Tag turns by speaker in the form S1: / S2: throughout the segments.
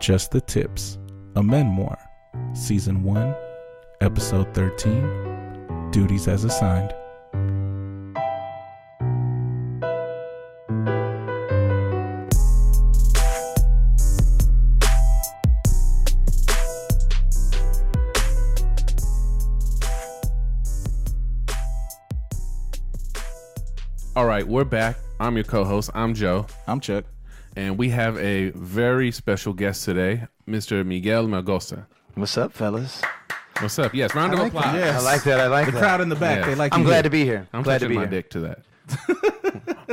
S1: Just the Tips, a Menmoir, Season 1, Episode 13, Duties as Assigned.
S2: All right, we're back. I'm your co-host. I'm Joe.
S1: I'm Chuck.
S2: And we have a very special guest today, Mr. Miguel Melgoza.
S3: What's up, fellas?
S2: What's up? Yes, round of applause.
S1: Yes.
S3: I like that. I like
S1: The
S3: that.
S1: crowd in the back,
S2: Yes.
S1: they like
S3: I'm
S1: you
S3: glad
S1: here.
S3: to be here.
S2: I'm
S3: glad to
S2: touching
S3: be
S2: my
S3: here.
S2: dick to that.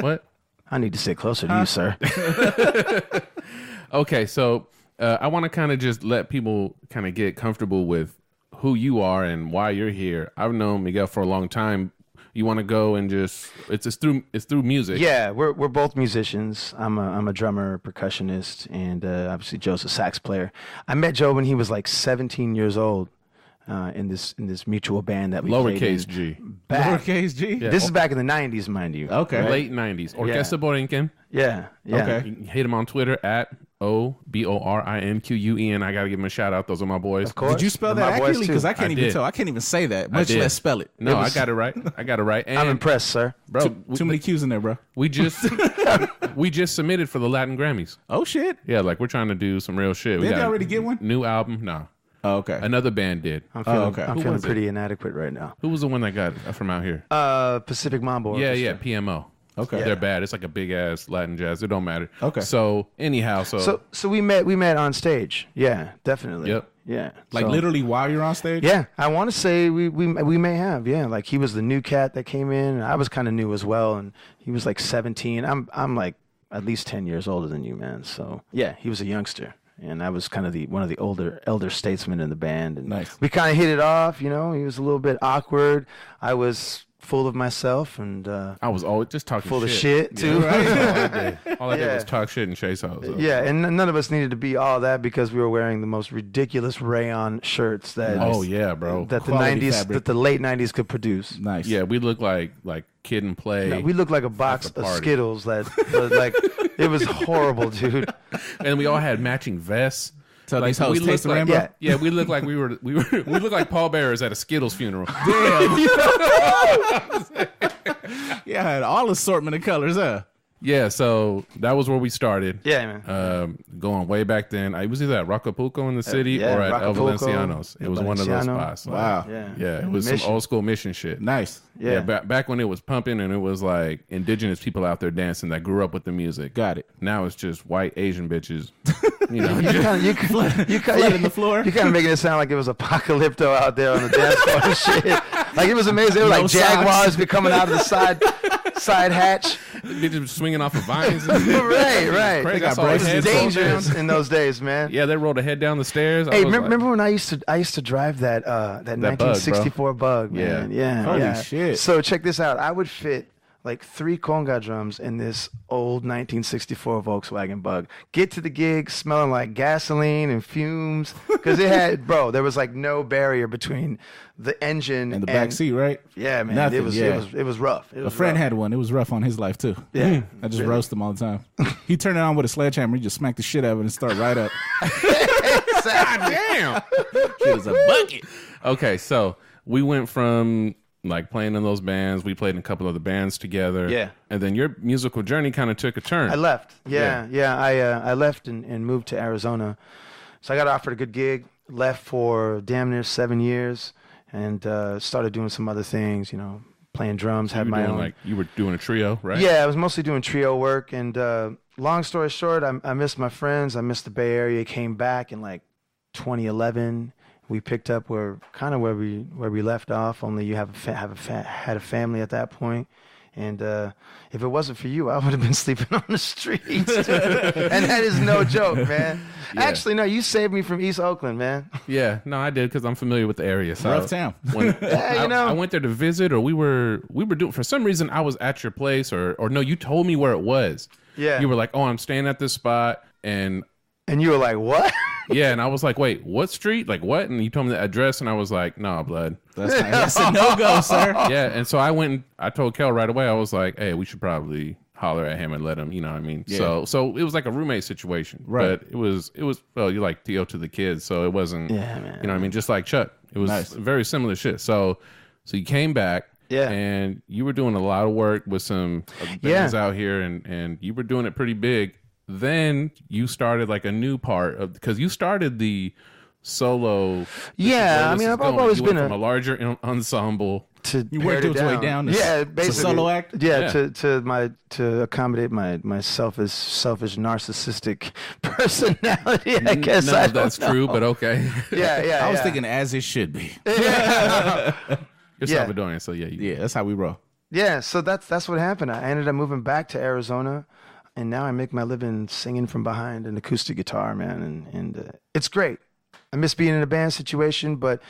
S2: What?
S3: I need to sit closer to you, sir.
S2: Okay, so I want to kind of just let people kind of get comfortable with who you are and why you're here. I've known Miguel for a long time. You want to go and just it's through music.
S3: Yeah, we're both musicians. I'm a drummer, percussionist, and obviously Joe's a sax player. I met Joe when he was like 17 years old in this mutual band that we played in.
S2: Lowercase G.
S3: Back.
S1: Lowercase G?
S2: Yeah.
S3: This is back in the 90s, mind you.
S1: Okay.
S2: Late 90s. Orquesta Borinquen.
S3: Yeah.
S1: Okay.
S2: You can hit him on Twitter at OBORINQUEN. I got to give him a shout out. Those are my boys.
S3: Of course.
S1: Did you spell
S3: They're
S1: that
S3: my boys,
S1: accurately?
S3: too.
S1: Because I can't
S2: I
S1: even
S2: did.
S1: tell. I can't even say that, much
S2: did.
S1: less spell it.
S2: No, I got it right. And
S3: I'm impressed, sir.
S2: bro.
S1: Too many Q's in there, bro.
S2: We just submitted for the Latin Grammys.
S1: Oh, shit.
S2: Yeah, like we're trying to do some real shit.
S1: Did they already get one?
S2: New album? No.
S1: Oh, okay.
S2: Another band did.
S3: I'm feeling,
S1: okay.
S3: I'm
S2: Who
S3: feeling
S2: was it?
S3: pretty inadequate right now.
S2: Who was the one that got it from out here?
S3: Pacific Mambo.
S2: Yeah,
S3: Orchestra.
S2: PMO.
S1: Okay.
S2: They're bad. It's like a big ass Latin jazz. It don't matter.
S1: Okay.
S2: So anyhow,
S3: So we met on stage. Yeah, definitely.
S2: Yep.
S3: Yeah.
S1: Like
S3: So-
S1: literally while you're on stage?
S3: Yeah, I want to say we may have. Yeah, like he was the new cat that came in. And I was kind of new as well, and he was like 17. I'm like at least 10 years older than you, man. So yeah, he was a youngster, and I was kind of one of the elder statesmen in the band. And
S1: Nice.
S3: we kind of hit it off. You know, he was a little bit awkward. I was full of myself and
S2: I was always just talking
S3: full of
S2: shit.
S3: shit too.
S2: Yeah, all I did
S3: Yeah.
S2: was talk shit and chase hoes.
S3: Yeah, and none of us needed to be all that because we were wearing the most ridiculous rayon shirts that
S2: Oh yeah, bro.
S3: that the
S1: Quality
S3: 90s
S1: fabric.
S3: that the late 90s could produce.
S1: Nice.
S2: Yeah, we look like Kid and Play.
S3: No, we looked like a box
S2: the
S3: of
S2: party.
S3: Skittles that was like it was horrible, dude.
S2: And we all had matching vests.
S1: So these hoes
S2: we
S1: taste
S2: looked
S1: the
S2: like,
S1: rainbow?
S2: yeah, we looked like we looked like pallbearers at a Skittles funeral.
S1: Yeah, I had all assortment of colors, huh?
S2: Yeah, so that was where we started.
S3: Yeah, man.
S2: Going way back then. I was either at Rocapulco in the city
S3: yeah,
S2: or at El
S3: Rocapulco,
S2: Valencianos. It was one of those
S3: Valenciano.
S2: spots. Like,
S1: Wow.
S3: Yeah.
S2: it was
S3: Mission.
S2: some old school Mission shit.
S1: Nice.
S2: Yeah,
S3: Yeah.
S2: back when it was pumping and it was like indigenous people out there dancing that grew up with the music.
S1: Got it.
S2: Now it's just white Asian bitches. You know,
S1: Flooding the floor.
S3: You kind of making it sound like it was apocalypto out there on the dance floor and shit. Like it was amazing. They were
S1: No
S3: like
S1: socks.
S3: jaguars be coming out of the side hatch.
S2: bitches swinging off of vines.
S3: Right.
S2: Crazy.
S1: got
S2: I saw a
S1: braces.
S2: head
S3: It's
S2: roll
S3: dangerous
S2: down.
S3: in those days, man.
S2: Yeah, they rolled a head down the stairs.
S3: Hey,
S2: I was like,
S3: remember when I used to drive that 1964 bug, man? Yeah.
S1: Holy
S3: yeah.
S1: shit.
S3: So check this out. I would fit like 3 conga drums in this old 1964 Volkswagen Bug. Get to the gig smelling like gasoline and fumes because there was like no barrier between the engine
S1: And the back seat, right?
S3: Yeah, man.
S1: Nothing,
S3: it was rough. It
S1: A
S3: was
S1: friend
S3: rough.
S1: had one. It was rough on his life, too.
S3: Yeah.
S1: I just roast him all the time. He turned it on with a sledgehammer. He just smacked the shit out of it and started right up.
S2: God damn.
S1: It was a bucket.
S2: Okay, so we went from like playing in those bands. We played in a couple of the bands together.
S3: Yeah.
S2: And then your musical journey kind of took a turn.
S3: I left. Yeah. I left and moved to Arizona. So I got offered a good gig. Left for damn near 7 years, and started doing some other things. You know, playing drums. Had my own.
S2: You were doing a trio, right?
S3: Yeah, I was mostly doing trio work. And long story short, I missed my friends. I missed the Bay Area. Came back in like 2011. We picked up where we left off. Only you had a family at that point. And if it wasn't for you, I would have been sleeping on the streets. And that is no joke, man.
S2: Yeah.
S3: Actually, no, you saved me from East Oakland, man.
S2: Yeah, no, I did because I'm familiar with the area. So
S1: Rough town.
S2: When
S3: Yeah, you know.
S2: I went there to visit, or we were doing. For some reason, I was at your place, or no, you told me where it was.
S3: Yeah.
S2: You were like, "Oh, I'm staying at this spot," and
S3: And you were like, what?
S2: yeah, and I was like, "Wait, what street? Like what?" And you told me the address, and I was like, "No, blood."
S1: That's a no-go, sir.
S2: Yeah, and so I went and I told Kel right away. I was like, "Hey, we should probably holler at him and let him, you know what I mean?
S1: Yeah.
S2: So it was like a roommate situation.
S1: Right.
S2: But it was well, you like Theo to the kids, so it wasn't,
S3: Yeah, man.
S2: you know what I mean? Just like Chuck. It was
S1: Nice.
S2: very similar shit. So you came back.
S3: Yeah.
S2: And you were doing a lot of work with some bands out here, and you were doing it pretty big. Then you started like a new part of, because you started the solo.
S3: Yeah, I mean, I've always been
S2: from a larger ensemble.
S3: You
S1: worked your way down.
S3: Yeah,
S1: It's a
S3: basically.
S1: solo act.
S3: Yeah, to accommodate my selfish narcissistic personality. I guess
S2: None of that's true, but okay.
S3: Yeah.
S1: I was thinking as it should be.
S2: You're Salvadorian, so yeah.
S1: Yeah, that's how we roll.
S3: Yeah, so that's what happened. I ended up moving back to Arizona, and now I make my living singing from behind an acoustic guitar, man, and it's great. I miss being in a band situation, but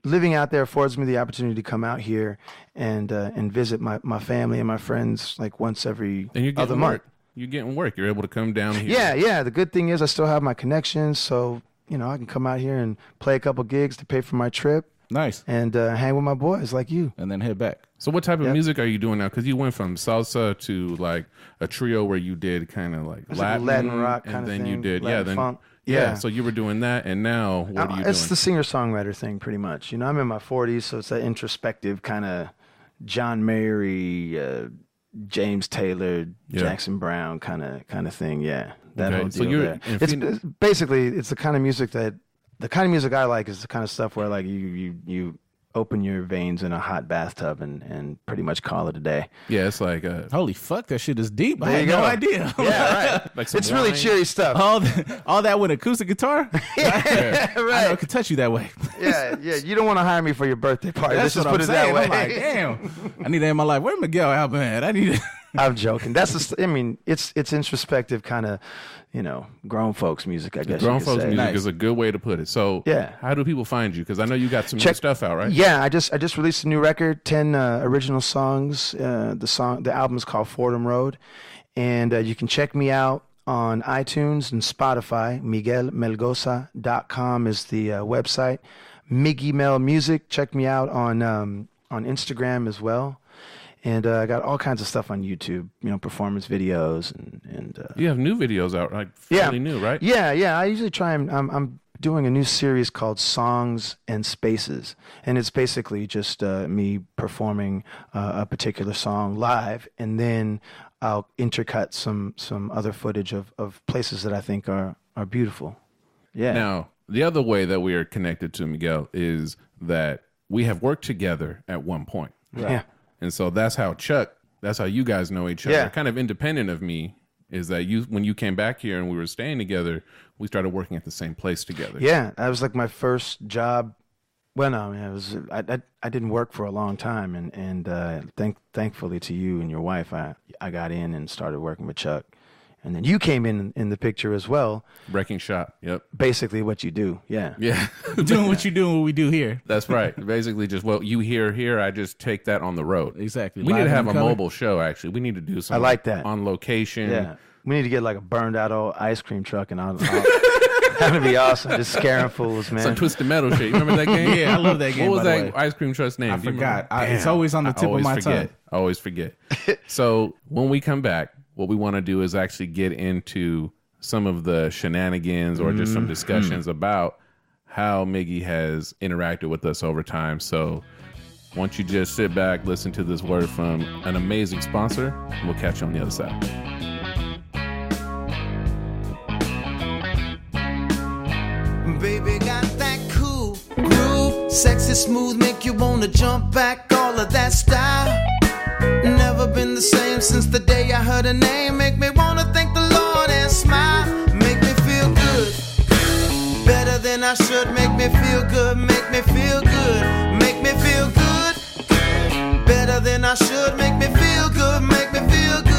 S3: living out there affords me the opportunity to come out here and visit my family and my friends like once every
S2: And you're
S3: other
S2: getting
S3: month.
S2: work. You're getting work. You're able to come down here.
S3: Yeah. The good thing is I still have my connections, so I can come out here and play a couple gigs to pay for my trip
S1: Nice.
S3: and hang with my boys like you.
S1: And then head back.
S2: So what type of music are you doing now? Because you went from salsa to like a trio where you did kind of like
S3: Latin rock
S2: and
S3: kind of
S2: then
S3: thing.
S2: you did
S3: Latin funk.
S2: Yeah, so you were doing that, and now what are you
S3: It's
S2: doing?
S3: the singer-songwriter thing, pretty much. I'm in my 40s, so it's that introspective kind of John Mayer, James Taylor, Jackson Brown kind of thing. Yeah, that whole deal.
S2: So you're
S3: there. It's basically it's the kind of music I like is the kind of stuff where like you open your veins in a hot bathtub and pretty much call it a day.
S2: Yeah, it's like
S1: Holy fuck, that shit is deep. I
S3: There
S1: had
S3: you
S1: no
S3: go.
S1: idea.
S3: Yeah, right.
S2: like some
S3: It's really
S2: wine.
S3: cheery stuff.
S1: all that with acoustic guitar? I know
S3: Right.
S1: it could touch you that way.
S3: Yeah. You don't want to hire me for your birthday party.
S1: That's
S3: Let's just
S1: what
S3: put
S1: I'm
S3: it that
S1: saying.
S3: way.
S1: I'm like, damn. I need that in my life. Where Miguel Alban at? I need it.
S3: I'm joking. It's introspective kind of, grown folks music, I guess.
S2: grown
S3: you could
S2: folks
S3: say.
S2: music
S1: Nice.
S2: is a good way to put it. So
S3: Yeah.
S2: how do people find you? Because I know you got some new stuff out, right?
S3: Yeah, I just released a new record, 10 original songs. The album's called Fordham Road, and you can check me out on iTunes and Spotify. MiguelMelgoza.com is the website. Miggy Mel Music. Check me out on Instagram as well. And I got all kinds of stuff on YouTube, performance videos and
S2: You have new videos out, like fairly new, right?
S3: Yeah. I usually try and I'm doing a new series called Songs and Spaces, and it's basically just me performing a particular song live, and then I'll intercut some other footage of places that I think are beautiful. Yeah.
S2: Now, the other way that we are connected to Miguel is that we have worked together at one point.
S3: Yeah.
S2: And so that's how you guys know each other.
S3: Yeah.
S2: Kind of independent of me is that when you came back here and we were staying together, we started working at the same place together.
S3: Yeah, that was like my first job. Well, no, I didn't work for a long time, and thankfully to you and your wife, I got in and started working with Chuck, and then you came in the picture as well.
S2: Wrecking shop. Yep.
S3: Basically, what you do, yeah.
S1: Doing what you do and what we do here.
S2: That's right. Basically just what you hear here, I just take that on the road.
S1: Exactly.
S2: We need
S1: Live
S2: to
S1: in
S2: have a
S1: color.
S2: mobile show, actually. We need to do something.
S3: I like that.
S2: On location.
S3: Yeah, we need to get like a burned out old ice cream truck, and that would be awesome. Just scaring fools, man.
S2: Some Twisted Metal shit. You remember that game?
S1: Yeah, I love that game.
S2: What was
S1: by the
S2: that
S1: way.
S2: ice cream truck's name?
S1: I
S2: Do you
S1: forgot.
S2: remember?
S1: It's always on the tip of my tongue.
S2: I always forget. So when we come back, what we want to do is actually get into some of the shenanigans or just some discussions about how Miggy has interacted with us over time. So why don't you just sit back, listen to this word from an amazing sponsor, and we'll catch you on the other side.
S4: Baby got that cool groove, sexy smooth, make you wanna jump back, all of that style. Never been the same since the day I heard her name. Make me wanna thank the Lord and smile. Make me feel good, better than I should. Make me feel good, make me feel good, make me feel good, better than I should. Make me feel good, make me feel good.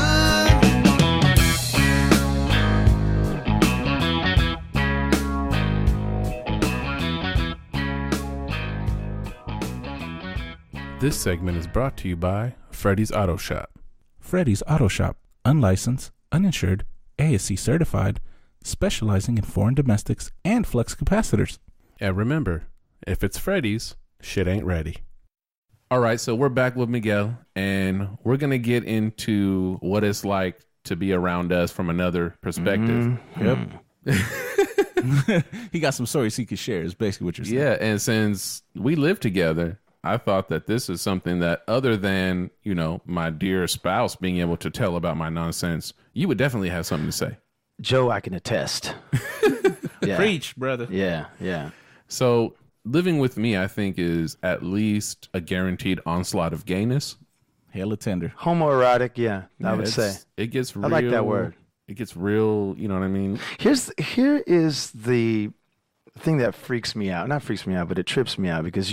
S2: This segment is brought to you by Freddy's Auto Shop.
S1: Freddy's Auto Shop, unlicensed, uninsured, ASC certified, specializing in foreign domestics and flux capacitors.
S2: And remember, if it's Freddy's, shit ain't ready. All right, so we're back with Miguel, and we're going to get into what it's like to be around us from another perspective.
S1: Yep. He got some stories he could share, is basically what you're saying.
S2: Yeah, and since we live together, I thought that this is something that other than, you know, my dear spouse being able to tell about my nonsense, you would definitely have something to say.
S3: Joe, I can attest. Yeah.
S1: Preach, brother.
S3: Yeah.
S2: So living with me, I think, is at least a guaranteed onslaught of gayness.
S1: Hella tender.
S3: Homoerotic, yeah, I would say.
S2: It gets real.
S3: I like that word.
S2: It gets real, you know what I mean?
S3: Here is the thing that freaks me out. Not freaks me out, but it trips me out because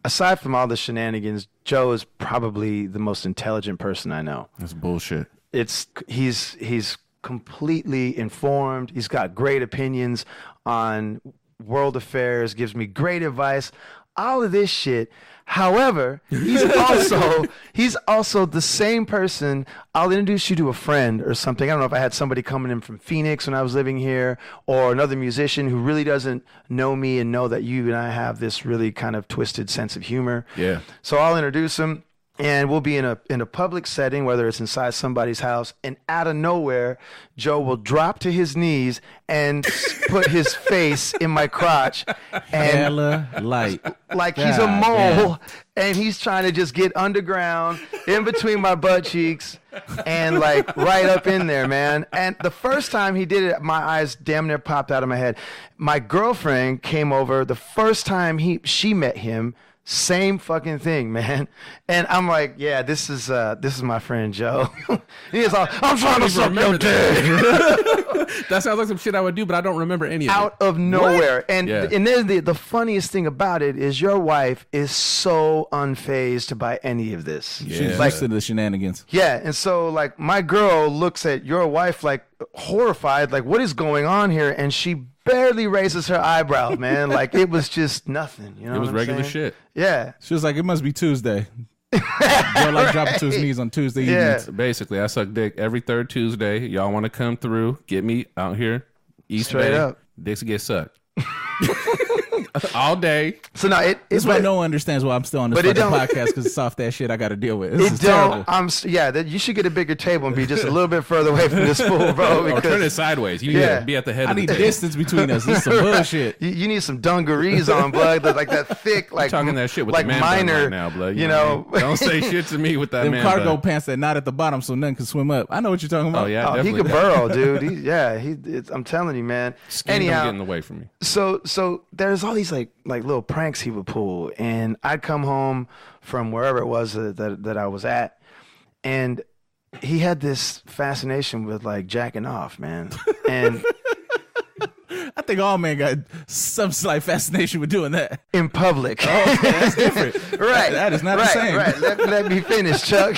S3: aside from all the shenanigans, Joe is probably the most intelligent person I know.
S2: That's bullshit.
S3: He's completely informed. He's got great opinions on world affairs, gives me great advice, all of this shit. However, he's also the same person. I'll introduce you to a friend or something. I don't know if I had somebody coming in from Phoenix when I was living here, or another musician who really doesn't know me and know that you and I have this really kind of twisted sense of humor.
S2: Yeah.
S3: So I'll introduce him. And we'll be in a public setting, whether it's inside somebody's house, and out of nowhere, Joe will drop to his knees and put his face in my crotch, and
S1: Hella light.
S3: like he's a mole, and he's trying to just get underground in between my butt cheeks, and like right up in there, man. And the first time he did it, my eyes damn near popped out of my head. My girlfriend came over the first time she met him. Same fucking thing, man. And I'm like, yeah, this is my friend Joe. He's all, I'm trying to suck your dick.
S2: That sounds like some shit I would do, but I don't remember any of it.
S3: Out of nowhere. What? And
S2: yeah.
S3: And then the funniest thing about it is your wife is so unfazed by any of this.
S1: Yeah. She's used to the shenanigans.
S3: Yeah, and so like my girl looks at your wife like horrified, like what is going on here? And she barely raises her eyebrow, man. Like it was just nothing. You know,
S2: it was regular shit.
S3: Yeah.
S1: She was like, it must be Tuesday. Joe like dropping to his knees on Tuesday evenings.
S2: Basically, I suck dick every third Tuesday. Y'all want to come through, get me out here, East
S3: Straight
S2: Bay.
S3: Up.
S2: Dicks get sucked. All day.
S3: So no,
S1: it's why no one understands why I'm still on this fucking podcast, because it's soft ass shit I got to deal with. This is terrible.
S3: You should get a bigger table and be just a little bit further away from this fool, bro.
S2: Or turn it sideways. You need to be at the head.
S1: I
S2: of the
S1: need
S2: table.
S1: distance between us. This is some bullshit.
S3: You need some dungarees on, blood. Like that thick, like
S2: talking that shit with
S3: like
S2: the man
S3: minor
S2: right now, blood.
S3: You know,
S2: don't say shit to me with that
S1: them
S2: man.
S1: cargo
S2: bud.
S1: pants that not at the bottom, so nothing can swim up. I know what you're talking about.
S2: Oh yeah,
S3: he
S2: definitely.
S3: could burrow, dude. I'm telling you, man.
S2: Skin
S3: Anyhow,
S2: getting away from me.
S3: So there's all these like little pranks he would pull, and I'd come home from wherever it was that I was at, and he had this fascination with like jacking off, man. And
S1: I think all men got some slight fascination with doing that.
S3: in public.
S1: Oh, okay, that's different.
S3: Right.
S1: That is not the same.
S3: Right. Let me finish, Chuck.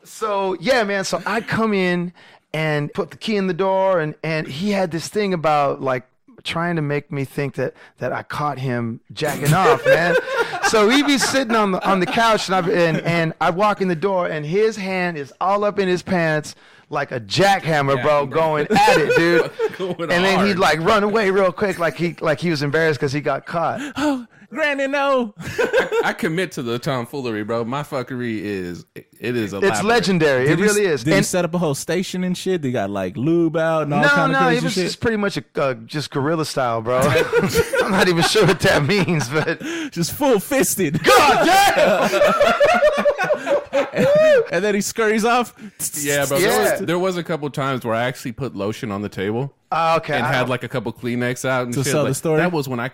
S3: So yeah, man. So I'd come in and put the key in the door, and he had this thing about like trying to make me think that I caught him jacking off, man. So he'd be sitting on the couch, and I'd walk in the door, and his hand is all up in his pants like a jackhammer, bro, going at it, dude. And then he'd like run away real quick, like he was embarrassed because he got caught.
S1: Oh, Granny, no.
S2: I commit to the tomfoolery, bro. My fuckery is elaborate.
S3: It's legendary. It really is.
S1: Did he set up a whole station and shit? They got like lube out and all kind of crazy
S3: it was
S1: shit?
S3: just pretty much just guerrilla style, bro. I'm not even sure what that means, but
S1: just full fisted.
S3: God damn!
S1: And then he scurries off.
S2: Yeah, bro.
S3: Yeah.
S2: There was a couple times where I actually put lotion on the table.
S3: Oh, okay.
S2: And had like a couple Kleenex out and
S1: To
S2: shit.
S1: sell the
S2: Like,
S1: story?
S2: That was when I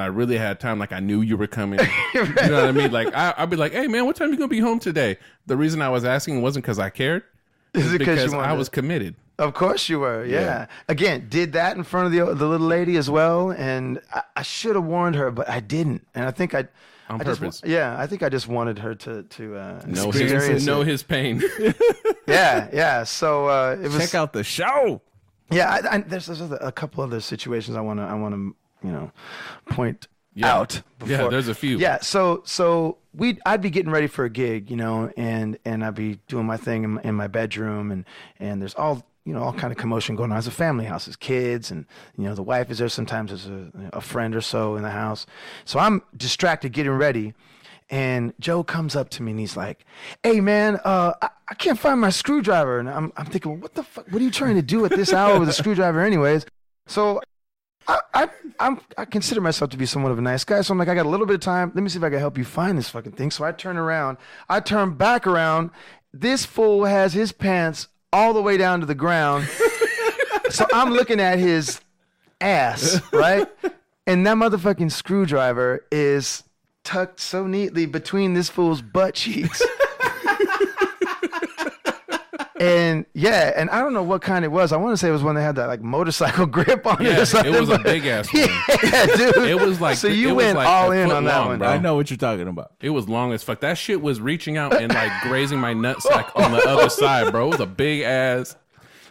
S2: really had time. Like I knew you were coming. You know what I mean? Like I'd be like, "Hey man, what time you gonna be home today?" The reason I was asking wasn't because I cared.
S3: Is it
S2: because
S3: you wanted
S2: I was committed.
S3: Of course you were. Yeah. Again, did that in front of the little lady as well, and I should have warned her, but I didn't. And I think I
S2: purpose.
S3: I think I just wanted her to
S2: know his pain.
S3: Yeah. So it was.
S1: Check out the show.
S3: Yeah, there's a couple other situations I want to point out. Before.
S2: Yeah, there's a few.
S3: Yeah, so I'd be getting ready for a gig, and I'd be doing my thing in my bedroom, and there's all kind of commotion going on. It's a family house, there's kids, and the wife is there. Sometimes there's a friend or so in the house. So I'm distracted getting ready, And Joe comes up to me and he's like, "Hey man, I can't find my screwdriver." And I'm thinking, well, what the fuck? What are you trying to do at this hour with a screwdriver, anyways? So I consider myself to be somewhat of a nice guy. So I'm like, I got a little bit of time. Let me see if I can help you find this fucking thing. So I turn around. I turn back around. This fool has his pants all the way down to the ground. So I'm looking at his ass, right? And that motherfucking screwdriver is tucked so neatly between this fool's butt cheeks. And I don't know what kind it was. I want to say it was when they had that like motorcycle grip on it or something.
S2: It was a big ass one.
S3: Yeah, dude.
S2: It was like
S3: so you went
S2: like
S3: all in on that
S2: long,
S3: one.
S2: Bro.
S1: I know what you're talking about.
S2: It was long as fuck. That shit was reaching out and like grazing my nutsack on the other side, bro. It was a big ass.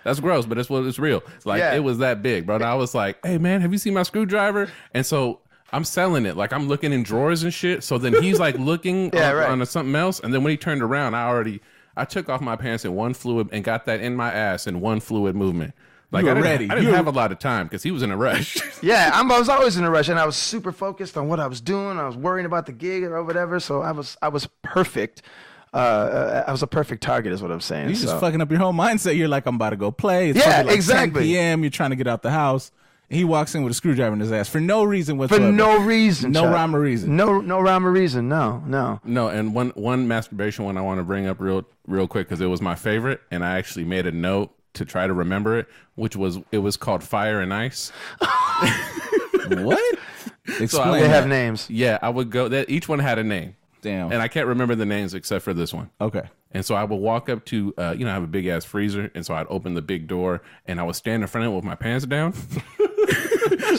S2: That's gross, but it's real. Like it was that big, bro. And I was like, "Hey man, have you seen my screwdriver?" And so I'm selling it. Like I'm looking in drawers and shit. So then he's like looking on something else. And then when he turned around, I took off my pants in one fluid and got that in my ass in one fluid movement. Like I didn't have a lot of time because he was in a rush.
S3: Yeah, I was always in a rush, and I was super focused on what I was doing. I was worrying about the gig or whatever. So I was perfect. I was a perfect target, is what I'm saying.
S1: You're just fucking up your whole mindset. You're like, I'm about to go play. It's like
S3: exactly.
S1: 10 p.m. You're trying to get out the house. And he walks in with a screwdriver in his ass for no reason whatsoever.
S3: For no reason.
S1: No rhyme or reason.
S3: No rhyme or reason. No.
S2: No, and one masturbation one I want to bring up real quick because it was my favorite, and I actually made a note to try to remember it, which was called Fire and Ice.
S1: What? Explain.
S3: They have names.
S2: Yeah, I would go. Each one had a name.
S1: Damn.
S2: And I can't remember the names except for this one.
S1: Okay.
S2: And so I would walk up to, I have a big ass freezer, and so I'd open the big door, and I would stand in front of it with my pants down.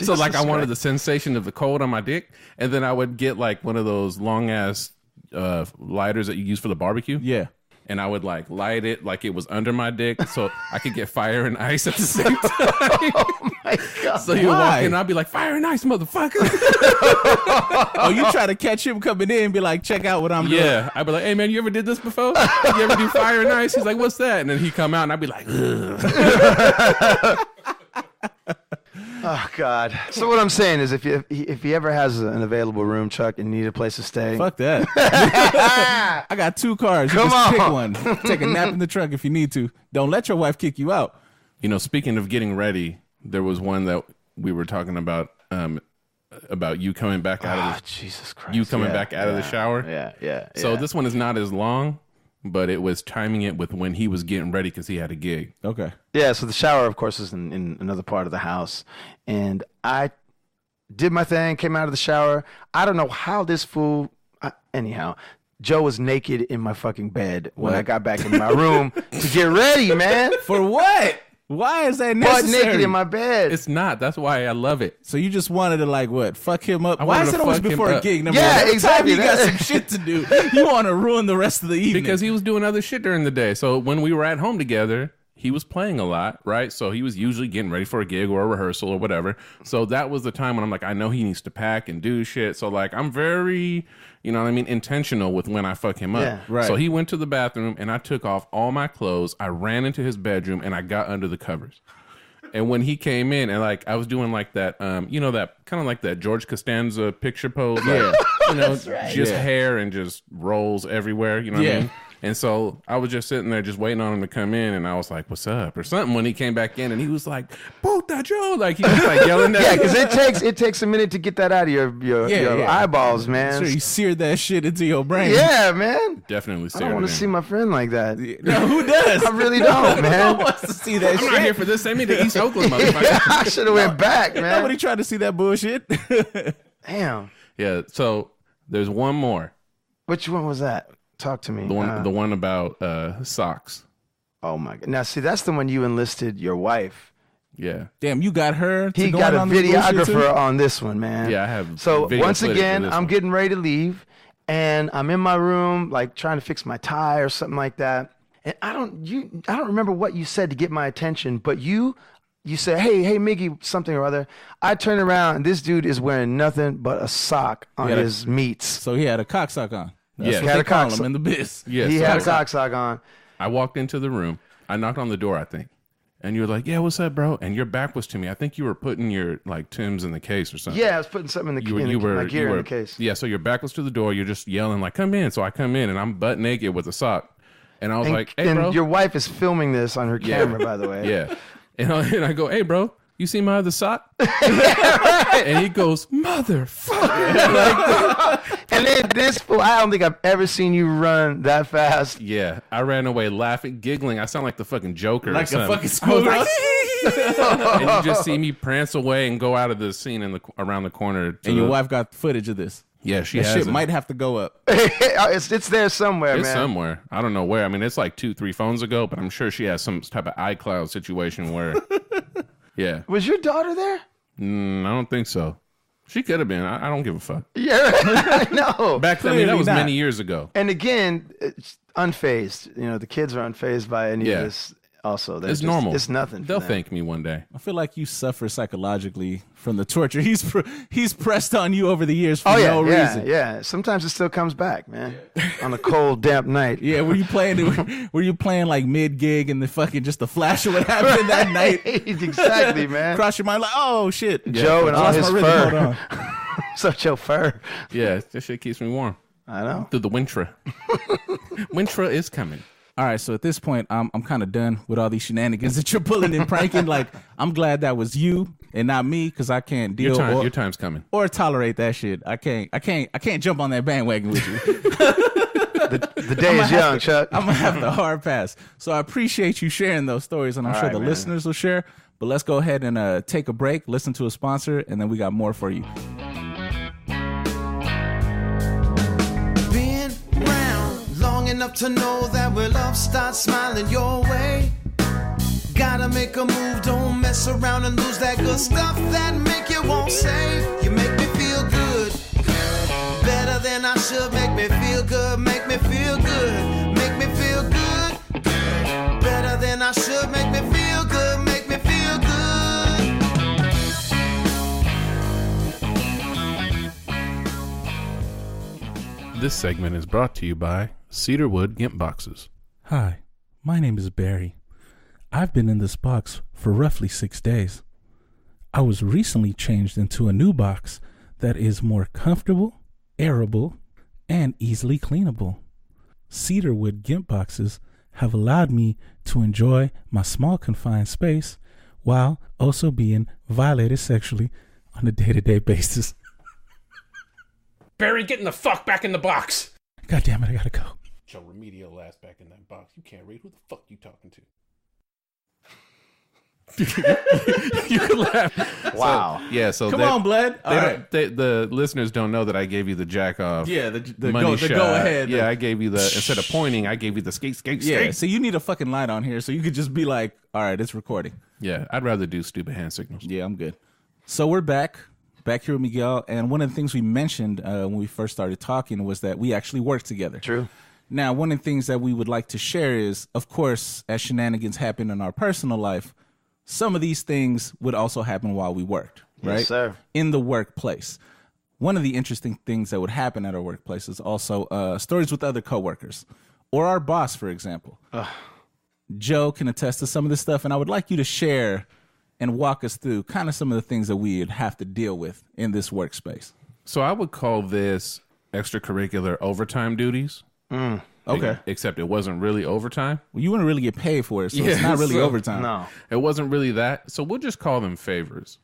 S2: So like I wanted the sensation of the cold on my dick, and then I would get like one of those long ass lighters that you use for the barbecue.
S1: Yeah.
S2: And I would like light it like it was under my dick, so I could get fire and ice at the same time.
S3: Oh my God.
S2: So you walk in, and I'd be like, "Fire and ice, motherfucker!"
S1: Oh, you try to catch him coming in and be like, "Check out what I'm doing."
S2: Yeah, I'd be like, "Hey man, you ever did this before? You ever do fire and ice?" He's like, "What's that?" And then he'd come out, and I'd be like, "Ugh."
S3: Oh God! So what I'm saying is, if he ever has an available room, Chuck, and you need a place to stay,
S1: Fuck that. I got 2 cars.
S3: Come
S1: just pick
S3: on.
S1: one. Take a nap in the trunk if you need to. Don't let your wife kick you out.
S2: Speaking of getting ready, there was one that we were talking about you coming back out of the
S3: Jesus Christ!
S2: you coming back out of the shower.
S3: Yeah.
S2: So this one is not as long, but it was timing it with when he was getting ready because he had a gig.
S1: Okay.
S3: Yeah, so the shower, of course, is in another part of the house. And I did my thing, came out of the shower. I don't know how this fool... anyhow, Joe was naked in my fucking bed when I got back in my room to get ready, man.
S1: For what? Why is that
S3: Butt
S1: necessary?
S3: naked in my bed.
S2: It's not. That's why I love it.
S1: So you just wanted to like what? Fuck him up?
S2: I
S1: Why
S2: wanted
S1: is
S2: to
S1: it always
S2: fuck him
S1: before a
S2: up.
S1: gig?
S3: Yeah,
S1: Every
S3: exactly.
S1: time you got some shit to do, you want to ruin the rest of the evening.
S2: Because he was doing other shit during the day. So when we were at home together, he was playing a lot, right? So he was usually getting ready for a gig or a rehearsal or whatever. So that was the time when I'm like, I know he needs to pack and do shit. So like, I'm very, intentional with when I fuck him up.
S3: Yeah,
S1: right.
S2: So he went to the bathroom and I took off all my clothes. I ran into his bedroom and I got under the covers. And when he came in and like I was doing like that, that kind of like that George Costanza picture pose, like, just hair and just rolls everywhere, you know what I mean? And so I was just sitting there just waiting on him to come in, and I was like, "What's up?" or something when he came back in, and he was like, "Puta Joe!" Like he was like yelling at me.
S3: Yeah, because it takes a minute to get that out of your eyeballs, man.
S1: Sure, you seared that shit into your brain.
S3: Yeah, man.
S2: Definitely.
S3: I don't want to see my friend like that.
S1: No, who does?
S3: I really don't, man.
S1: No one wants to see that
S2: I'm
S1: shit.
S2: not here for this. Send me to East Oakland, motherfucker.
S3: I should have went back, man.
S1: Nobody tried to see that bullshit.
S3: Damn.
S2: Yeah. So there's one more.
S3: Which one was that? Talk to me.
S2: The one about socks.
S3: Oh my God! Now see, that's the one you enlisted your wife.
S2: Yeah.
S1: Damn, you got her.
S3: He
S1: to
S3: got a
S1: on this bullshit, too?
S3: videographer on this one, man.
S2: Yeah, I have.
S3: So
S2: video
S3: once
S2: footage
S3: again,
S2: for this
S3: I'm
S2: one.
S3: getting ready to leave, and I'm in my room, like trying to fix my tie or something like that. And I don't remember what you said to get my attention, but you said, hey, Miggy, something or other. I turn around, and this dude is wearing nothing but a sock on his meats.
S1: So he had a cock sock on. That's
S2: Yeah.
S1: what
S2: He
S3: had
S1: they
S3: a
S1: call
S3: cock
S1: him in the biz.
S2: Yeah,
S3: He
S2: so
S3: had a cock sock on.
S2: I walked into the room. I knocked on the door, I think. And you were like, yeah, what's up, bro? And your back was to me. I think you were putting your like Timbs in the case or something.
S3: Yeah, I was putting something in my gear in the case.
S2: Yeah, so your back was to the door. You're just yelling like, come in. So I come in and I'm butt naked with a sock. And I was like, hey, bro.
S3: And your wife is filming this on her camera, by the way.
S2: Yeah. And I go, hey, bro, you see my other sock? And he goes, motherfucker.
S3: And then this fool, I don't think I've ever seen you run that fast.
S2: Yeah, I ran away laughing, giggling. I sound like the fucking Joker.
S1: Like
S2: or
S1: a fucking
S2: something.
S1: school.
S2: And you just see me prance away and go out of the scene around the corner.
S1: And your wife got footage of this.
S2: Yeah, she
S1: that
S2: has
S1: shit
S2: it.
S1: might have to go up.
S3: It's there somewhere,
S2: It's
S3: man.
S2: somewhere. I don't know where. I mean, it's like 2-3 phones ago, but I'm sure she has some type of iCloud situation where, yeah.
S3: Was your daughter there?
S2: I don't think so. She could have been. I don't give a fuck.
S3: Yeah, I know.
S2: Back then, I mean, that was many years ago.
S3: And again, it's unfazed. You know, the kids are unfazed by any of this. Also,
S2: it's normal.
S3: It's nothing.
S2: They'll thank me one day.
S1: I feel like you suffer psychologically from the torture he's pressed on you over the years for no reason.
S3: Yeah. Sometimes it still comes back, man. On a cold, damp night.
S1: Yeah, were you playing like mid gig and the fucking just the flash of what happened that night?
S3: Exactly, man.
S1: Cross your mind like, oh shit,
S3: Joe and all his fur.
S1: Hold on.
S3: Such your fur.
S2: Yeah, this shit keeps me warm.
S3: I know.
S2: Through the winter. Winter is coming.
S1: All right, so at this point, I'm kind of done with all these shenanigans that you're pulling and pranking. Like, I'm glad that was you and not me, because I can't deal.
S2: Your time's coming.
S1: Or tolerate that shit. I can't jump on that bandwagon with you.
S3: The day is young, Chuck.
S1: I'm gonna have the hard pass. So I appreciate you sharing those stories, and I'm sure the listeners will share. But let's go ahead and take a break, listen to a sponsor, and then we got more for you.
S4: Enough to know that when love starts smiling your way, gotta make a move, don't mess around and lose that good stuff that make you won't say. You make me feel good, better than I should. Make me feel good, make me feel good, make me feel good, better than I should. Make me feel good, make me feel
S2: good. This segment is brought to you by Cedarwood Gimp Boxes.
S1: Hi, my name is Barry. I've been in this box for roughly 6 days. I was recently changed into a new box that is more comfortable, airable, and easily cleanable. Cedarwood Gimp Boxes have allowed me to enjoy my small confined space while also being violated sexually on a day-to-day basis.
S2: Barry, getting the fuck back in the box.
S1: God damn it, I gotta go.
S2: Your remedial ass back in that box. You can't read. Who the fuck you talking to? You can laugh.
S3: Wow.
S2: So
S1: Come on, Bled.
S2: The listeners don't know that I gave you the jack off.
S1: Yeah, the
S2: money
S1: go ahead.
S2: Yeah, I gave you the, instead of pointing, I gave you the skate.
S1: Yeah, so you need a fucking light on here so you could just be like, all right, it's recording.
S2: Yeah, I'd rather do stupid hand signals.
S1: Yeah, I'm good. So we're back here with Miguel. And one of the things we mentioned when we first started talking was that we actually work together.
S3: True.
S1: Now, one of the things that we would like to share is, of course, as shenanigans happen in our personal life, some of these things would also happen while we worked, right?
S3: Yes, sir.
S1: In the workplace. One of the interesting things that would happen at our workplace is also stories with other coworkers or our boss, for example. Joe can attest to some of this stuff, and I would like you to share and walk us through kind of some of the things that we'd have to deal with in this workspace.
S2: So I would call this extracurricular overtime duties.
S1: Okay.
S2: Except it wasn't really overtime.
S1: Well, you wouldn't really get paid for it, so it's not really overtime.
S3: No.
S2: It wasn't really that. So we'll just call them favors.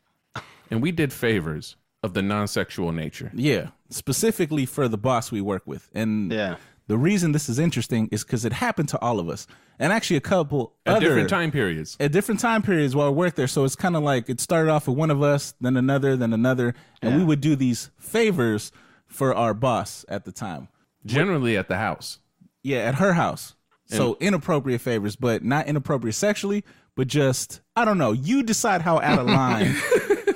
S2: And we did favors of the non-sexual nature.
S1: Yeah, specifically for the boss we work with. And the reason this is interesting is because it happened to all of us. And actually a couple
S2: at different time periods.
S1: At different time periods while we worked there. So it's kind of like it started off with one of us, then another. And we would do these favors for our boss at the time.
S2: Generally at the house.
S1: Yeah, at her house. So inappropriate favors, but not inappropriate sexually, but just, I don't know. You decide how out of line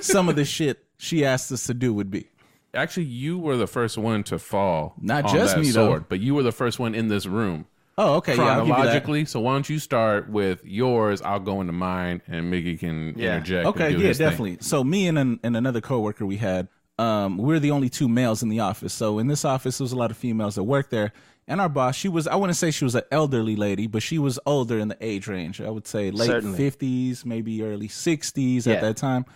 S1: some of the shit she asked us to do would be.
S2: Actually, you were the first one to fall.
S1: Not
S2: on
S1: just
S2: that
S1: me,
S2: sword,
S1: though.
S2: But you were the first one in this room.
S1: Oh, okay.
S2: Chronologically.
S1: Yeah,
S2: so why don't you start with yours? I'll go into mine, and Miggy can interject.
S1: Okay,
S2: and do
S1: yeah,
S2: his
S1: definitely.
S2: thing.
S1: So me and another coworker we had, we're the only two males in the office. So in this office, there was a lot of females that work there. and our boss, I wouldn't say she was an elderly lady, but she was older in the age range. I would say late 50s, maybe early 60s at that time.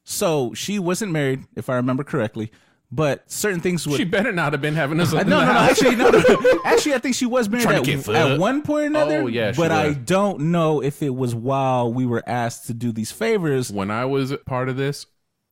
S1: So she wasn't married, if I remember correctly. But certain things would...
S2: She better not have been having us.
S1: No. Actually, I think she was married at one point or another.
S2: Oh, yeah,
S1: but I don't know if it was while we were asked to do these favors.
S2: When I was part of this,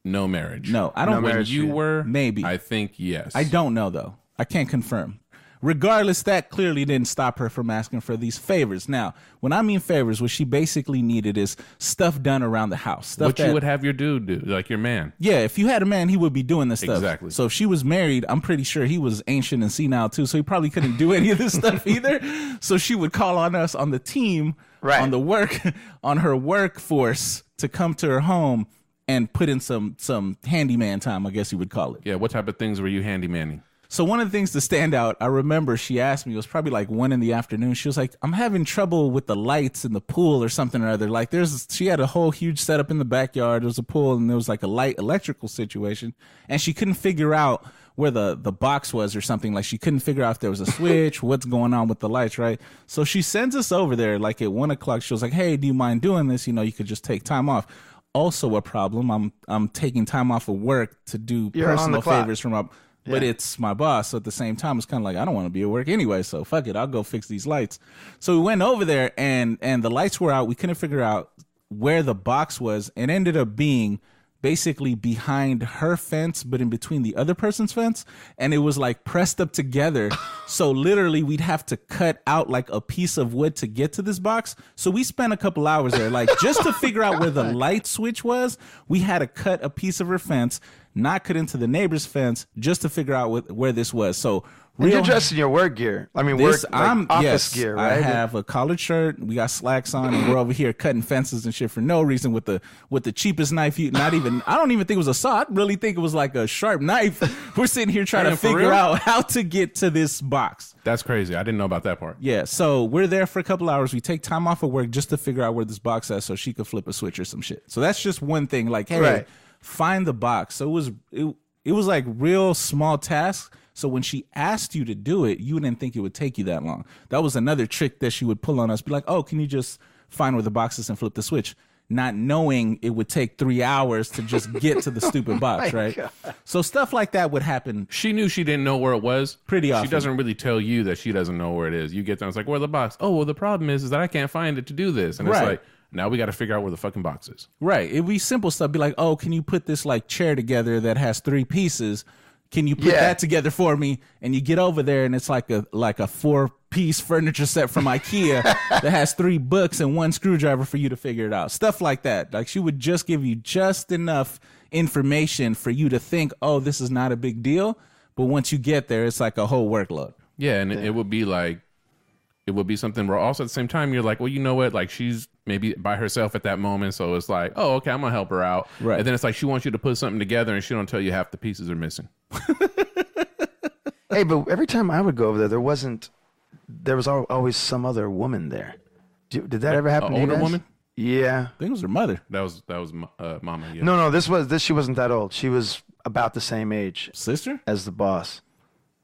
S2: no marriage.
S1: No, I don't.
S2: When you were,
S1: maybe.
S2: I think yes.
S1: I don't know though. I can't confirm. Regardless, that clearly didn't stop her from asking for these favors. Now, when I mean favors, what she basically needed is stuff done around the house. Stuff
S2: you would have your dude do, like your man.
S1: Yeah, if you had a man, he would be doing this stuff.
S2: Exactly.
S1: So if she was married, I'm pretty sure he was ancient and senile too, so he probably couldn't do any of this stuff either. So she would call on us on the team, on her workforce to come to her home and put in some handyman time, I guess you would call it.
S2: Yeah, what type of things were you handymanning?
S1: So one of the things to stand out, I remember she asked me, it was probably like 1 PM. She was like, I'm having trouble with the lights in the pool or something or other. Like she had a whole huge setup in the backyard. There was a pool and there was like a light electrical situation. And she couldn't figure out where the box was or something. Like she couldn't figure out if there was a switch, what's going on with the lights, right? So she sends us over there like at 1 o'clock. She was like, hey, do you mind doing this? You could just take time off. Also a problem. I'm taking time off of work to do personal favors from but it's my boss. So at the same time, it's kind of like, I don't want to be at work anyway. So fuck it. I'll go fix these lights. So we went over there and the lights were out. We couldn't figure out where the box was. It ended up being basically behind her fence, but in between the other person's fence. And it was like pressed up together. So literally we'd have to cut out like a piece of wood to get to this box. So we spent a couple hours there, like just to figure out where the light switch was. We had to cut a piece of her fence, knock it into the neighbor's fence just to figure out where this was. So
S3: you're dressed in your work gear. I mean, office gear, right?
S1: I have a collared shirt. We got slacks on, and we're over here cutting fences and shit for no reason with the cheapest knife. I don't even think it was a saw. I really think it was like a sharp knife. We're sitting here trying to figure out how to get to this box.
S2: That's crazy. I didn't know about that part.
S1: Yeah, so we're there for a couple hours. We take time off of work just to figure out where this box is so she could flip a switch or some shit. So that's just one thing. Like, hey, find the box. So it was like real small tasks. So when she asked you to do it, you didn't think it would take you that long. That was another trick that she would pull on us. Be like, oh, can you just find where the box is and flip the switch? Not knowing it would take 3 hours to just get to the stupid box, right? God. So stuff like that would happen.
S2: She knew she didn't know where it was.
S1: Pretty often.
S2: She doesn't really tell you that she doesn't know where it is. You get there and it's like, where's the box? Oh, well, the problem is that I can't find it to do this. And it's like, now we got to figure out where the fucking box is.
S1: Right. It'd be simple stuff. Be like, oh, can you put this like chair together that has 3 pieces? Can you put that together for me? And you get over there and it's like a 4-piece furniture set from IKEA that has 3 books and 1 screwdriver for you to figure it out. Stuff like that. Like she would just give you just enough information for you to think, oh, this is not a big deal. But once you get there, it's like a whole workload.
S2: Yeah, and it would be like, it would be something where also at the same time, you're like, well, you know what? Like she's maybe by herself at that moment. So it's like, oh, okay, I'm going to help her out. Right. And then it's like she wants you to put something together and she don't tell you half the pieces are missing.
S3: Hey, but every time I would go over there, there was always some other woman there. Did that ever happen to you guys?
S2: Older woman?
S3: Yeah.
S1: I think it was her mother.
S2: That was Mama. Yeah.
S3: No, she wasn't that old. She was about the same age.
S1: Sister?
S3: As the boss.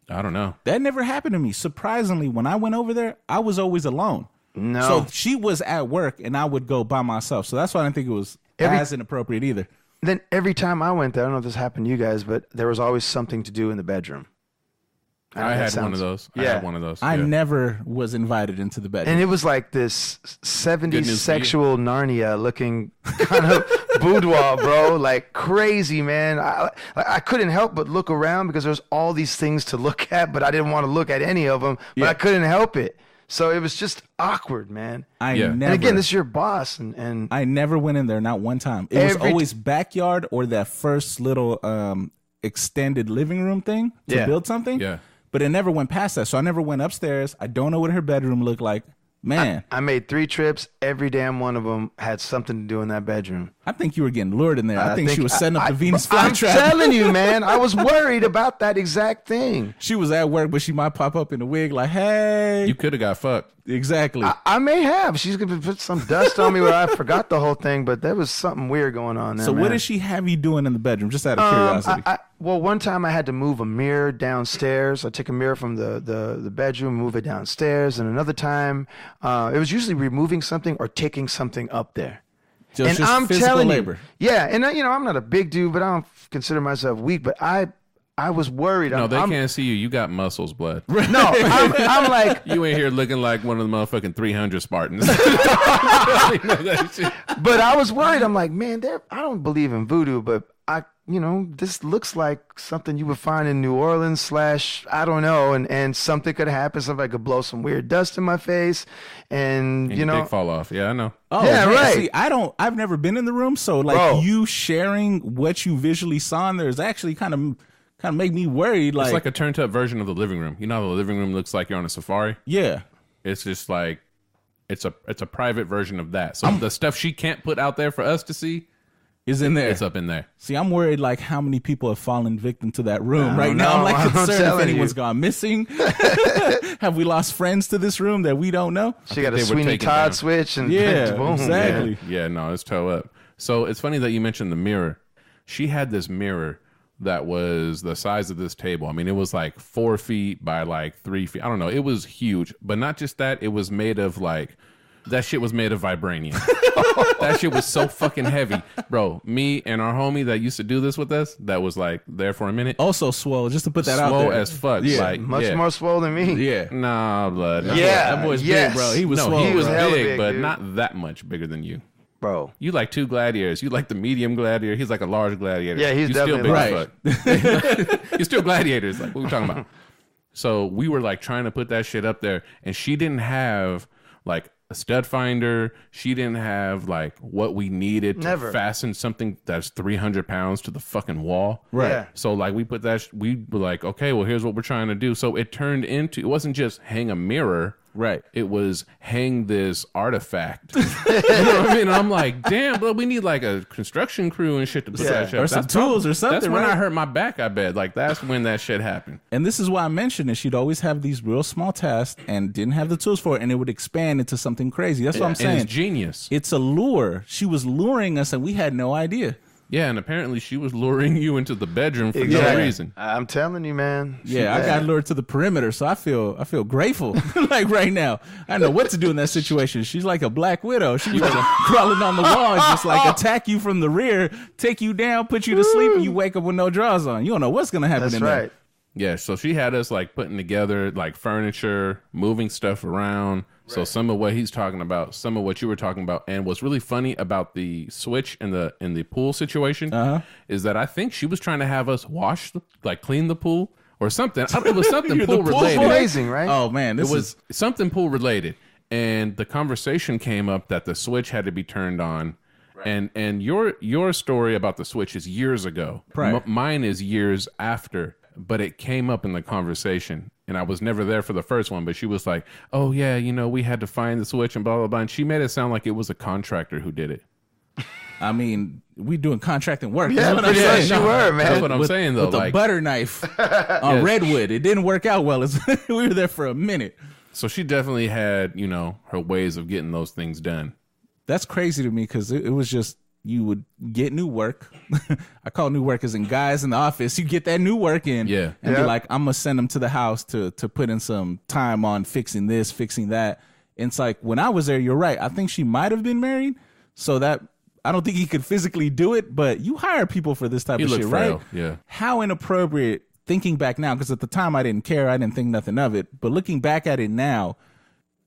S2: I don't know.
S1: That never happened to me. Surprisingly, when I went over there, I was always alone.
S3: No.
S1: So she was at work and I would go by myself. So that's why I didn't think it was as inappropriate either.
S3: Then every time I went there, I don't know if this happened to you guys, but there was always something to do in the bedroom.
S2: I had one of those. Yeah. I had one of those.
S1: I never was invited into the bedroom.
S3: And it was like this 70s sexual Narnia looking kind of boudoir, bro. Like crazy, man. I couldn't help but look around because there's all these things to look at, but I didn't want to look at any of them, but I couldn't help it. So it was just awkward, man. And again, this is your boss. And
S1: I never went in there, not one time. It was always backyard or that first little extended living room thing to build something.
S2: Yeah.
S1: But it never went past that. So I never went upstairs. I don't know what her bedroom looked like. Man.
S3: I made 3 trips. Every damn one of them had something to do in that bedroom.
S1: I think you were getting lured in there. I think she was setting up the Venus flytrap.
S3: I'm telling you, man. I was worried about that exact thing.
S1: She was at work, but she might pop up in a wig like, hey.
S2: You could have got fucked.
S1: Exactly.
S3: I may have. She's going to put some dust on me where I forgot the whole thing, but there was something weird going on there,
S1: So
S3: man.
S1: what does she have you doing in the bedroom, just out of curiosity?
S3: Well, one time I had to move a mirror downstairs. I took a mirror from the bedroom, move it downstairs. And another time, it was usually removing something or taking something up there.
S1: Just
S3: I'm
S1: physical
S3: telling
S1: labor.
S3: you, yeah, and I'm not a big dude, but I don't consider myself weak. But I was worried.
S2: No, they can't see you. You got muscles, blood.
S3: No, I'm like,
S2: You ain't here looking like one of the motherfucking 300 Spartans.
S3: but I was worried. I'm like, man, I don't believe in voodoo, but this looks like something you would find in New Orleans / I don't know, and something could happen. Somebody could blow some weird dust in my face, and
S2: Your dick fall off. Yeah, I know.
S1: Oh,
S3: yeah,
S1: man.
S3: right.
S1: See, I've never been in the room, so like
S3: Bro.
S1: you sharing what you visually saw in there is actually kind of make me worried.
S2: It's like a turned up version of the living room. You know how the living room looks like you're on a safari?
S1: yeah.
S2: It's just like it's a private version of that. So the stuff she can't put out there for us to see
S1: Is in there.
S2: it's up in there.
S1: See, I'm worried like how many people have fallen victim to that room
S3: I
S1: right
S3: don't
S1: now. I'm
S3: know.
S1: like
S3: I'm
S1: concerned if
S3: telling
S1: anyone's
S3: you.
S1: gone missing. Have we lost friends to this room that we don't know?
S3: she got a
S2: they were
S3: Sweeney
S2: taken
S3: Todd
S2: down.
S3: switch, and
S1: Yeah,
S3: boom,
S1: exactly.
S2: Yeah, no, it's toe up. So it's funny that you mentioned the mirror. She had this mirror that was the size of this table. I mean, it was like 4 feet by like 3 feet. I don't know. It was huge. But not just that, it was made of like, that shit was made of vibranium. That shit was so fucking heavy. Bro, me and our homie that used to do this with us, that was like there for a minute.
S1: Also swole, just to put that out
S2: Swole
S1: there.
S2: as fuck.
S1: Yeah,
S2: Like,
S3: Much
S2: yeah.
S3: more swole than me.
S1: Yeah.
S2: Nah, blood. Nah.
S3: Yeah.
S1: That boy's
S3: Yes.
S1: big, bro. He was
S2: No,
S1: swole.
S2: he was
S1: bro.
S3: hella
S2: big,
S3: big,
S2: but
S3: dude.
S2: not that much bigger than you.
S3: Bro.
S2: You like 2 gladiators. You like the medium gladiator. He's like a large gladiator.
S3: Yeah, he's
S2: you still
S3: definitely
S2: big as fuck. You're still gladiators. Like, what are we talking about? So we were like trying to put that shit up there, and she didn't have like a stud finder. She didn't have like what we needed to
S3: Never.
S2: fasten something that's 300 pounds to the fucking wall.
S1: Right.
S3: Yeah.
S2: So like we put that, we were like, okay, well, here's what we're trying to do. So it turned into, it wasn't just hang a mirror.
S1: Right.
S2: It was hang this artifact. You know what I mean? And I'm like, damn, but we need like a construction crew and shit to put that shit up.
S1: Or some
S2: That's
S1: tools or something,
S2: That's when
S1: right?
S2: I hurt my back, I bet. Like, that's when that shit happened.
S1: And this is why I mentioned it. She'd always have these real small tasks and didn't have the tools for it, and it would expand into something crazy. That's what I'm
S2: And
S1: saying.
S2: it's genius.
S1: It's a lure. She was luring us, and we had no idea.
S2: Yeah, and apparently she was luring you into the bedroom for no
S3: Exactly.
S2: reason.
S3: I'm telling you, man.
S1: Yeah, I got lured to the perimeter, so I feel grateful. Like right now, I know what to do in that situation. She's like a black widow. She's like crawling on the wall, and just like attack you from the rear, take you down, put you to sleep, and you wake up with no drawers on. You don't know what's gonna happen.
S3: That's
S1: in
S3: right.
S1: there.
S2: Yeah, so she had us like putting together like furniture, moving stuff around. So some of what he's talking about, some of what you were talking about, and what's really funny about the switch in the pool situation is that I think she was trying to have us clean the pool or something. It was something
S1: The
S2: pool
S1: pool's
S2: related.
S3: Amazing, right?
S1: Oh man,
S2: It was something pool related, and the conversation came up that the switch had to be turned on. And your story about the switch is years ago.
S1: Right.
S2: Mine is years after, but it came up in the conversation. And I was never there for the first one, but she was like, oh, yeah, we had to find the switch and blah, blah, blah. And she made it sound like it was a contractor who did it.
S1: I mean, we doing contracting work.
S3: Yeah,
S1: That's what I'm
S3: pretty much
S1: saying.
S3: you were, man.
S2: That's what I'm saying, though.
S1: With
S2: Like,
S1: a butter knife on redwood. It didn't work out well. We were there for a minute.
S2: so she definitely had, her ways of getting those things done.
S1: That's crazy to me because it was just you would get new work. I call new work as in guys in the office. You get that new work in
S2: Yeah.
S1: and be
S3: Yeah.
S1: like, I'm going to send them to the house to put in some time on fixing this, fixing that. And it's like when I was there, you're right. I think she might have been married. So that I don't think he could physically do it, but you hire people for this type
S2: He
S1: of
S2: looked
S1: shit,
S2: frail,
S1: right?
S2: yeah.
S1: How inappropriate thinking back now, because at the time I didn't care. I didn't think nothing of it. But looking back at it now,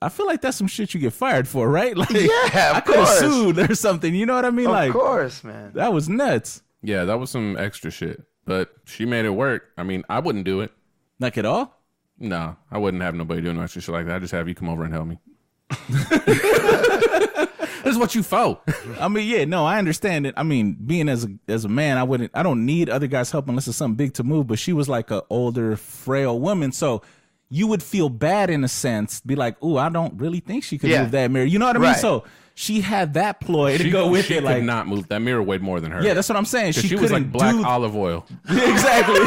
S1: I feel like that's some shit you get fired for, right? Like,
S3: Yeah, of
S1: I could have
S3: course.
S1: sued or something. You know what I mean?
S3: Of course, man.
S1: That was nuts.
S2: Yeah, that was some extra shit. But she made it work. I mean, I wouldn't do it.
S1: Like at all?
S2: No, I wouldn't have nobody doing extra shit like that. I'd just have you come over and help me. This is what you for.
S1: I mean, yeah, no, I understand it. I mean, being as a man, I don't need other guys' help unless it's something big to move. But she was like an older, frail woman, so you would feel bad in a sense. Be like, ooh, I don't really think she could
S3: Yeah.
S1: move that mirror. You know what I mean?
S3: Right.
S1: So she had that ploy to go with
S2: she
S1: it.
S2: Could
S1: like,
S2: not move. That mirror weighed more than her.
S1: Yeah, that's what I'm saying.
S2: She was like black olive oil.
S1: Exactly.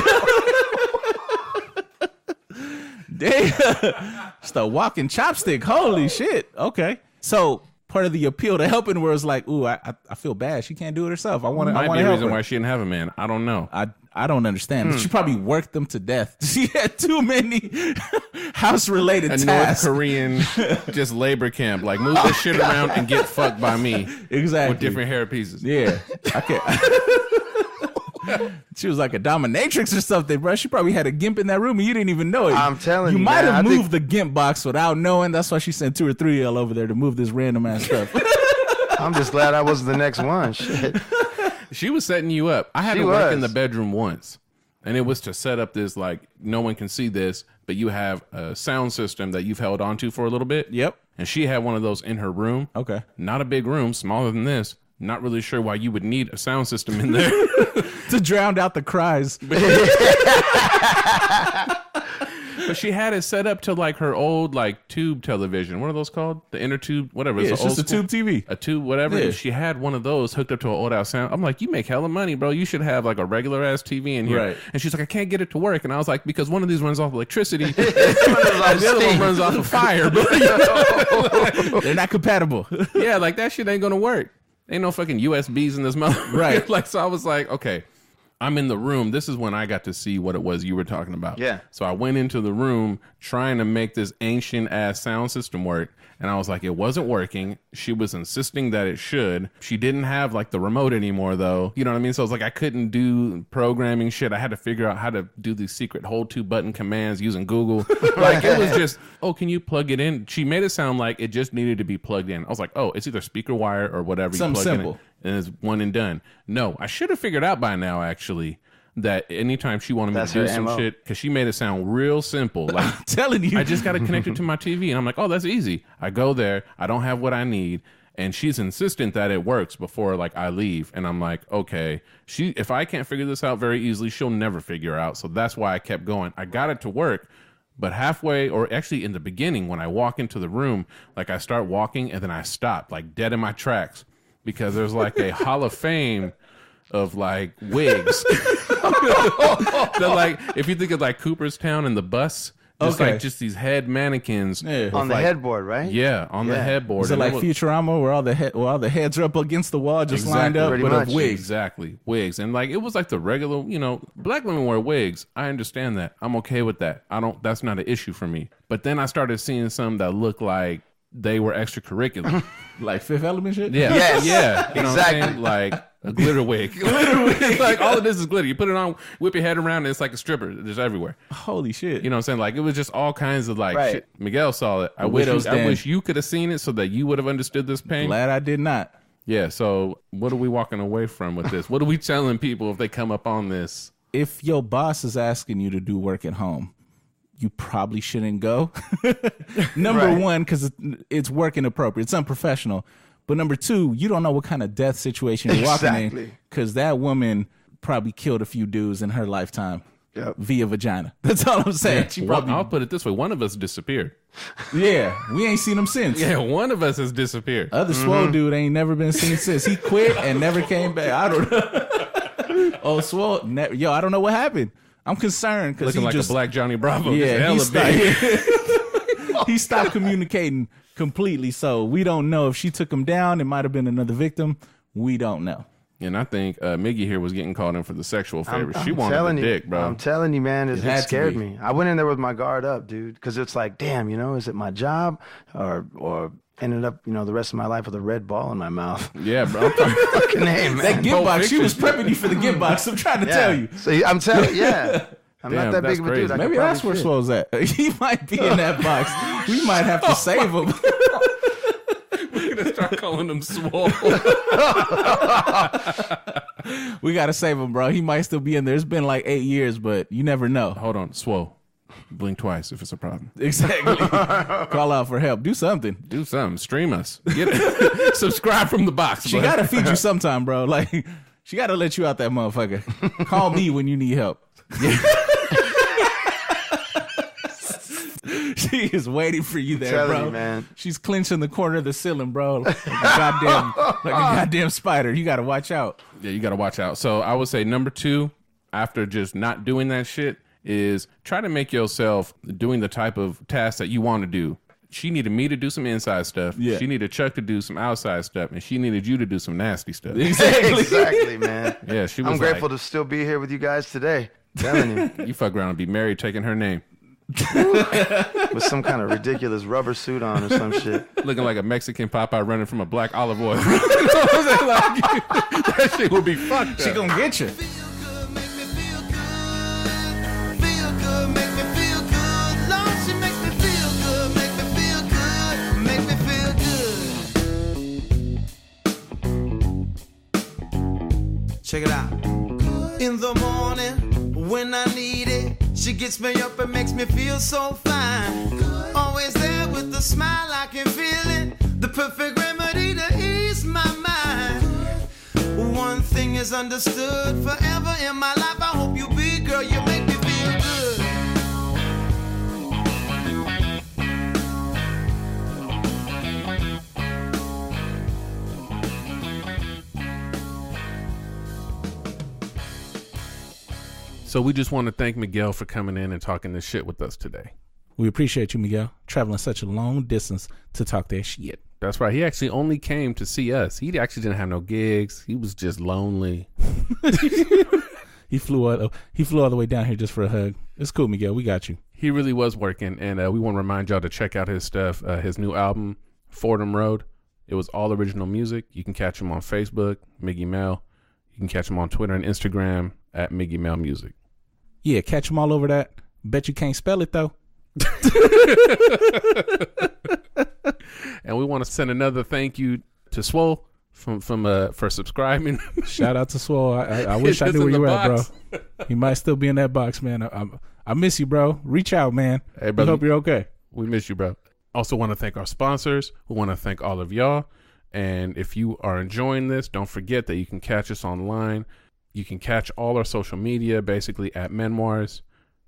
S1: Damn. Just a walking chopstick. Holy shit. Okay. So part of the appeal to helping was like, ooh, I feel bad. She can't do it herself. I want to help her. Might be a reason
S2: why she didn't have a man. I don't know.
S1: I don't understand. She probably worked them to death. She had too many house-related tasks.
S2: North Korean just labor camp. Like, move this shit around and get fucked by me.
S1: Exactly.
S2: With different hair pieces.
S1: Yeah. I can't. She was like a dominatrix or something, bro. She probably had a gimp in that room and you didn't even know it.
S3: I'm telling you,
S1: you might have moved the gimp box without knowing. That's why she sent 2 or 3 of y'all over there to move this random ass stuff.
S3: I'm just glad I wasn't the next one. Shit.
S2: She was setting you up. I had to work in the bedroom once, and it was to set up this, like, no one can see this, but you have a sound system that you've held onto for a little bit.
S1: Yep.
S2: And she had one of those in her room. Okay. Not a big room, smaller than this. Not really sure why you would need a sound system in there.
S1: To drown out the cries.
S2: But she had it set up to like her old like tube television. What are those called? The inner tube, whatever.
S1: Yeah, it's just a tube TV.
S2: A tube, whatever.
S1: Yeah.
S2: She had one of those hooked up to an old ass sound. I'm like, you make hella money, bro. You should have like a regular ass TV in here. Right. And she's like, I can't get it to work. And I was like, because one of these runs off other one runs off of fire. But
S1: they're not compatible.
S2: Yeah, like that shit ain't gonna work. Ain't no fucking USBs in this mother.
S1: Right.
S2: Like, so I was like, okay. I'm in the room. This is when I got to see what it was you were talking about.
S3: Yeah.
S2: So I went into the room trying to make this ancient ass sound system work. And I was like, it wasn't working. She was insisting that it should. She didn't have like the remote anymore though. You know what I mean? So it's like I couldn't do programming shit. I had to figure out how to do these secret hold 2 button commands using Google. Like it was just, oh, can you plug it in? She made it sound like it just needed to be plugged in. I was like, oh, it's either speaker wire or whatever.
S1: Something
S2: you plug
S1: simple.
S2: in. And it's one and done. No, I should have figured out by now, actually, that anytime she wanted me to do some shit, because she made it sound real simple. Like,
S1: I'm telling you.
S2: I just got to connect it to my TV. And I'm like, oh, that's easy. I go there. I don't have what I need. And she's insistent that it works before, like, I leave. And I'm like, okay, if I can't figure this out very easily, she'll never figure out. So that's why I kept going. I got it to work. But halfway, or actually in the beginning, when I walk into the room, like I start walking and then I stop, like dead in my tracks. Because there's like a Hall of Fame of like wigs. They're like, if you think of like Cooperstown and the bus, just like just these head mannequins
S3: on the headboard, right?
S2: Yeah, on the headboard.
S1: Is it like Futurama where all the heads are up against the wall, just lined up,
S3: pretty
S1: but
S3: much.
S1: of wigs?
S2: Exactly, wigs, and like it was like the regular, black women wear wigs. I understand that. I'm okay with that. That's not an issue for me. But then I started seeing some that looked like they were extracurricular.
S1: Like Fifth Element shit?
S2: Yeah.
S3: Yes.
S2: Yeah. You know
S3: Exactly.
S2: what I'm saying? Like a glitter wig. Glitter wig. Like all of this is glitter. You put it on, whip your head around, and it's like a stripper. It's just everywhere.
S1: Holy shit.
S2: You know what I'm saying? Like it was just all kinds of like shit. Miguel saw it. I wish you could have seen it so that you would have understood this pain.
S1: Glad I did not.
S2: Yeah. So what are we walking away from with this? What are we telling people if they come up on this?
S1: If your boss is asking you to do work at home, you probably shouldn't go. Number one, because it's work inappropriate. It's unprofessional. But number two, you don't know what kind of death situation you're walking in, because that woman probably killed a few dudes in her lifetime via vagina. That's all I'm saying.
S2: Yeah. I'll put it this way. One of us disappeared.
S1: Yeah, we ain't seen him since.
S2: Yeah, one of us has disappeared.
S1: Other swole dude ain't never been seen since. He quit and never came back. I don't know. Oh, swole. Yo, I don't know what happened. I'm concerned because
S2: looking like a black Johnny Bravo.
S1: Yeah, he stopped communicating completely. So we don't know if she took him down. It might have been another victim. We don't know.
S2: And I think Miggy here was getting called in for the sexual favor. She wanted the dick, bro.
S3: I'm telling you, man, it scared me. I went in there with my guard up, dude, because it's like, damn, is it my job or ended up, the rest of my life with a red ball in my mouth.
S2: Yeah, bro.
S3: Fucking name, man.
S1: That gift box, she was prepping you for the gift box. I'm trying to tell you.
S3: So I'm telling you, I'm not that big of a dude.
S1: Maybe that's where Swole's at. He might be in that box. We might have to save him.
S2: We're going to start calling him Swole.
S1: We got to save him, bro. He might still be in there. It's been like 8 years, but you never know.
S2: Hold on, Swole. Blink twice if it's a problem.
S1: Exactly. Call out for help. Do something.
S2: Do something. Stream us. Get it. Subscribe from the box.
S1: She got to feed you sometime, bro. Like, she got to let you out that motherfucker. Call me when you need help. She is waiting for you there,
S3: telling
S1: bro.
S3: you, man.
S1: She's clenching the corner of the ceiling, bro. Like a goddamn spider. You got to watch out.
S2: Yeah, you got to watch out. So I would say number 2, after just not doing that shit, is try to make yourself doing the type of tasks that you want to do. She needed me to do some inside stuff. Yeah. She needed Chuck to do some outside stuff, and she needed you to do some nasty stuff.
S3: Exactly, man.
S2: Yeah, she was.
S3: I'm grateful to still be here with you guys today. Telling you,
S2: you fuck around and be married, taking her name
S3: with some kind of ridiculous rubber suit on or some shit,
S2: looking like a Mexican Popeye running from a black olive oil. That shit will be fucked.
S1: She gonna get you.
S4: Check it out. In the morning, when I need it, she gets me up and makes me feel so fine. Always there with a smile, I can feel it. The perfect remedy to ease my mind. One thing is understood forever in my life. I hope you be, girl, you make me feel good.
S2: So we just want to thank Miguel for coming in and talking this shit with us today.
S1: We appreciate you, Miguel, traveling such a long distance to talk that shit.
S2: That's right. He actually only came to see us. He actually didn't have no gigs. He was just lonely.
S1: He flew all the way down here just for a hug. It's cool, Miguel. We got you.
S2: He really was working, and we want to remind y'all to check out his stuff. His new album, Fordham Road. It was all original music. You can catch him on Facebook, Miggy Mel. You can catch him on Twitter and Instagram at Miggy Mel Music.
S1: Yeah, catch them all over that. Bet you can't spell it, though.
S2: And we want to send another thank you to Swole for subscribing.
S1: Shout out to Swole. I wish I knew where you were at, bro. He might still be in that box, man. I miss you, bro. Reach out, man. Hey, brother. We hope you're okay.
S2: We miss you, bro. Also want to thank our sponsors. We want to thank all of y'all. And if you are enjoying this, don't forget that you can catch us online. You can catch all our social media basically at Menmoirs.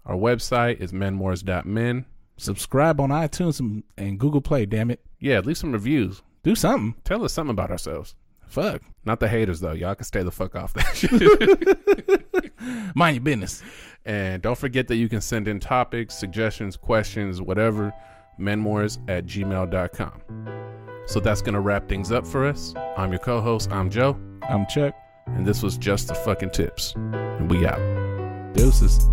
S2: Our website is menmoirs.men.
S1: Subscribe on iTunes and Google Play, damn it.
S2: Yeah, leave some reviews.
S1: Do something.
S2: Tell us something about ourselves.
S1: Fuck.
S2: Not the haters, though. Y'all can stay the fuck off that shit.
S1: Mind your business.
S2: And don't forget that you can send in topics, suggestions, questions, whatever, menmoirs@gmail.com. So that's going to wrap things up for us. I'm your co-host. I'm Joe.
S1: I'm Chuck.
S2: And this was Just the Fucking Tips. And we out.
S1: Deuces.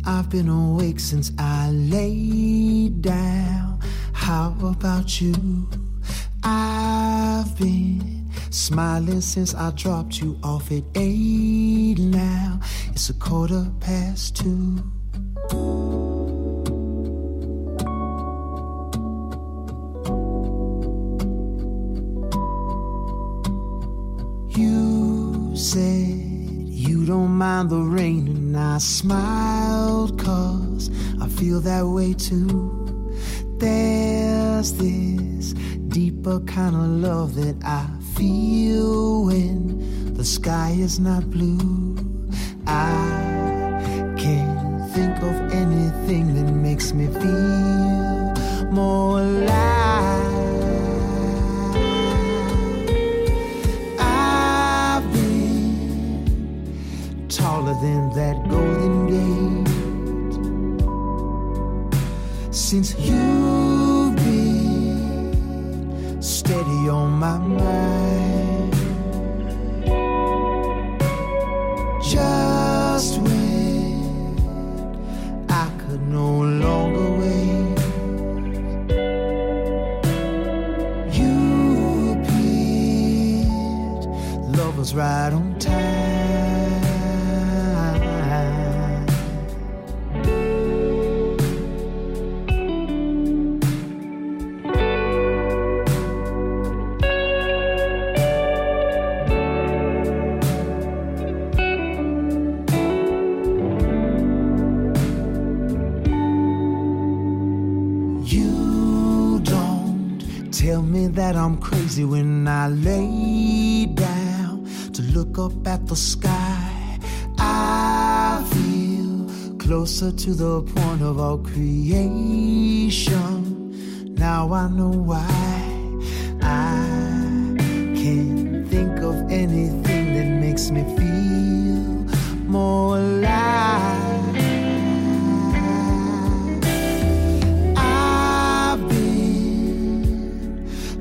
S4: I've been awake since I laid down. How about you? I've been smiling since I dropped you off at 8 now. It's 2:15. You said you don't mind the rain, and I smiled 'cause I feel that way too. There's this deeper kind of love that I feel when the sky is not blue. I can't think of anything that makes me feel more alive. I've been taller than that Golden Gate since you've been steady on my mind. Just when I could no longer wait, you appeared, love was right on time. You don't tell me that I'm crazy when I lay down to look up at the sky. I feel closer to the point of all creation. Now I know why. I can't think of anything that makes me feel more alive. I've been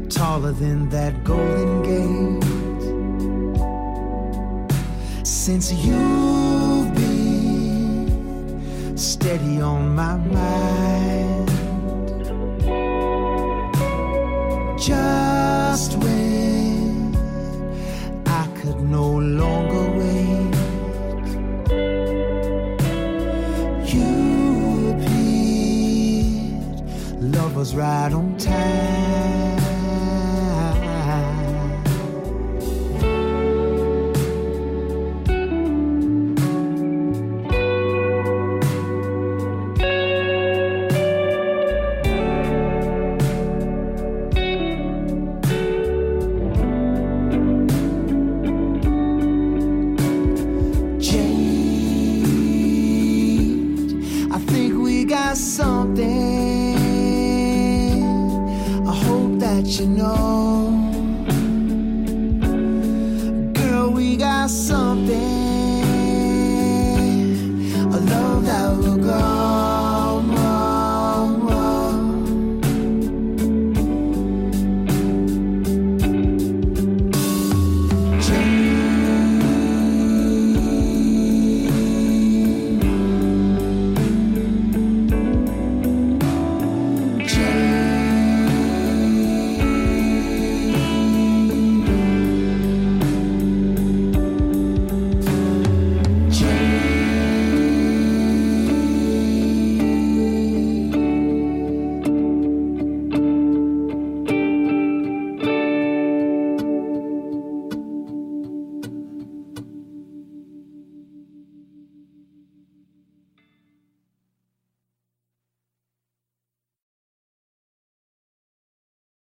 S4: taller than that Golden Gate since you've been steady on my mind. Just when I could no longer wait, you appeared. Love was right on time. Something I hope that you know.